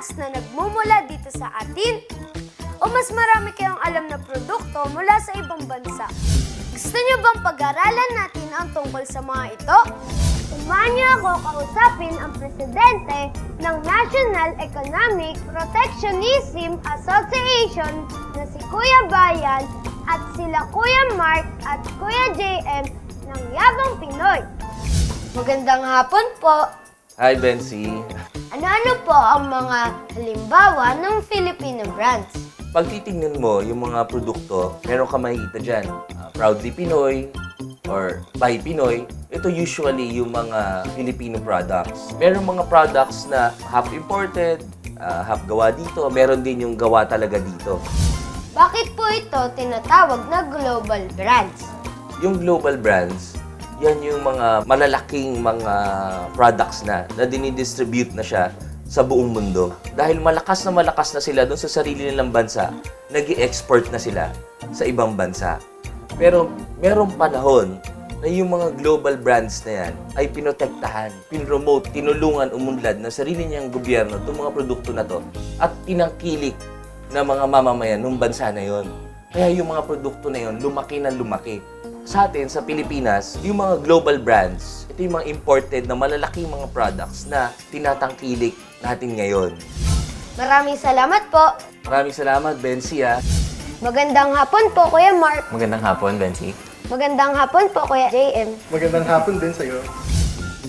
brands na nagmumula dito sa atin? O mas marami kayong alam na produkto mula sa ibang bansa? Gusto niyo bang pag-aralan natin ang tungkol sa mga ito? Samahan niyo ako kausapin ang presidente ng National Economic Protectionism Association na si Kuya Bayan at sila Kuya Mark at Kuya JM ng Yabang Pinoy. Magandang hapon po. Hi, Bensi. Ano-ano po ang mga halimbawa ng Filipino brands? Pag titignan mo yung mga produkto, meron ka makikita dyan. Proudly Pinoy or By Pinoy. Ito usually yung mga Filipino products. Meron mga products na half imported, half gawa dito. Meron din yung gawa talaga dito. Bakit po ito tinatawag na global brands? Yung global brands, yan yung mga malalaking mga products na dinidistribute na siya sa buong mundo. Dahil malakas na sila doon sa sarili nilang bansa, nag-i-export na sila sa ibang bansa. Pero merong panahon na yung mga global brands na yan ay pinotektahan, pinromote, tinulungan umunlad ng sarili niyang gobyerno itong mga produkto na to at tinangkilik ng mga mamamayan ng bansa na yon. Kaya yung mga produkto na yon lumaki na lumaki. Sa atin, sa Pilipinas, yung mga global brands, ito yung mga imported na malalaking mga products na tinatangkilik natin ngayon. Maraming salamat po. Maraming salamat, Bensi. Magandang hapon po, Kuya Mark. Magandang hapon, Bensi. Magandang hapon po, Kuya JM. Magandang hapon din sa'yo.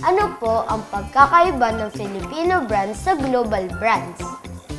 Ano po ang pagkakaiba ng Filipino brands sa global brands?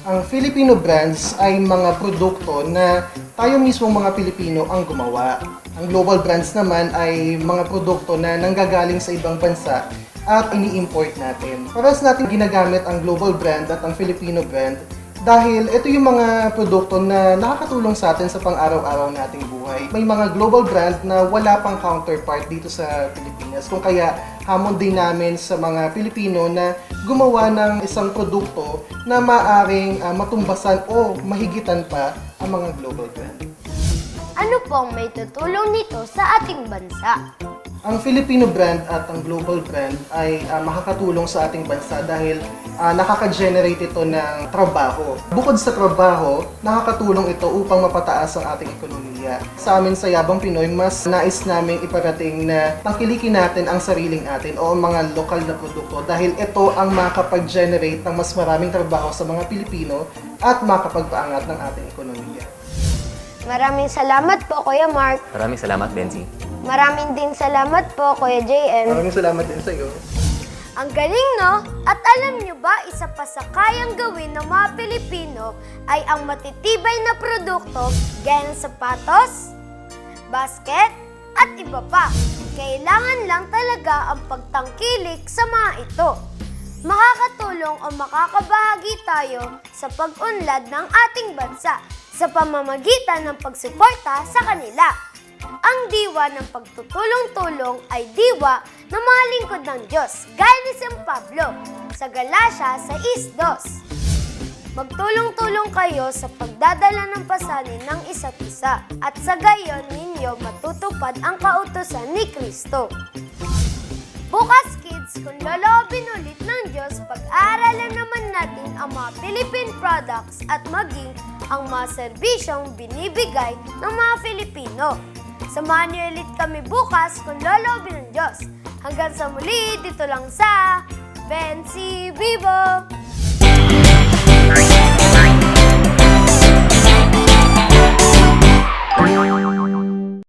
Ang Filipino brands ay mga produkto na tayo mismong mga Pilipino ang gumawa. Ang global brands naman ay mga produkto na nanggagaling sa ibang bansa at ini-import natin. Parehas natin ginagamit ang global brand at ang Filipino brand dahil ito yung mga produkto na nakakatulong sa atin sa pang-araw-araw nating buhay. May mga global brand na wala pang counterpart dito sa Pilipinas. Kung kaya hamon din namin sa mga Pilipino na gumawa ng isang produkto na maaring matumbasan o mahigitan pa ang mga global brand. Ano pong may tutulong nito sa ating bansa? Ang Filipino brand at ang global brand ay makakatulong sa ating bansa dahil nakaka-generate ito ng trabaho. Bukod sa trabaho, nakakatulong ito upang mapataas ang ating ekonomiya. Sa amin sa Yabang Pinoy, mas nais naming iparating na tangkilikin natin ang sariling atin o ang mga lokal na produkto dahil ito ang makapag-generate ng mas maraming trabaho sa mga Pilipino at makapagpaangat ng ating ekonomiya. Maraming salamat po, Kuya Mark. Maraming salamat, Bensi. Maraming din salamat po, Kuya JM. Maraming salamat din sa'yo. Ang galing, no? At alam nyo ba, isa pa sa kayang gawin ng mga Pilipino ay ang matitibay na produkto gaya ng sapatos, basket, at iba pa. Kailangan lang talaga ang pagtangkilik sa mga ito. Makakatulong o makakabahagi tayo sa pag-unlad ng ating bansa sa pamamagitan ng pagsuporta sa kanila. Ang diwa ng pagtutulong-tulong ay diwa ng mga lingkod ng Diyos, gaya ni San Pablo sa Galacia 6:2. Magtulong-tulong kayo sa pagdadala ng pasanin ng isa't isa at sa gayon ninyo matutupad ang kautusan ni Kristo. Bukas, kids, kung loloobin ulit ng Diyos, pag-aaralan naman natin ang mga Philippine products at maging ang mga serbisyong binibigay ng mga Filipino. Samahan niyo ulit kami bukas kung loloobin ng Diyos. Hanggang sa muli, dito lang sa Bensi Vivo!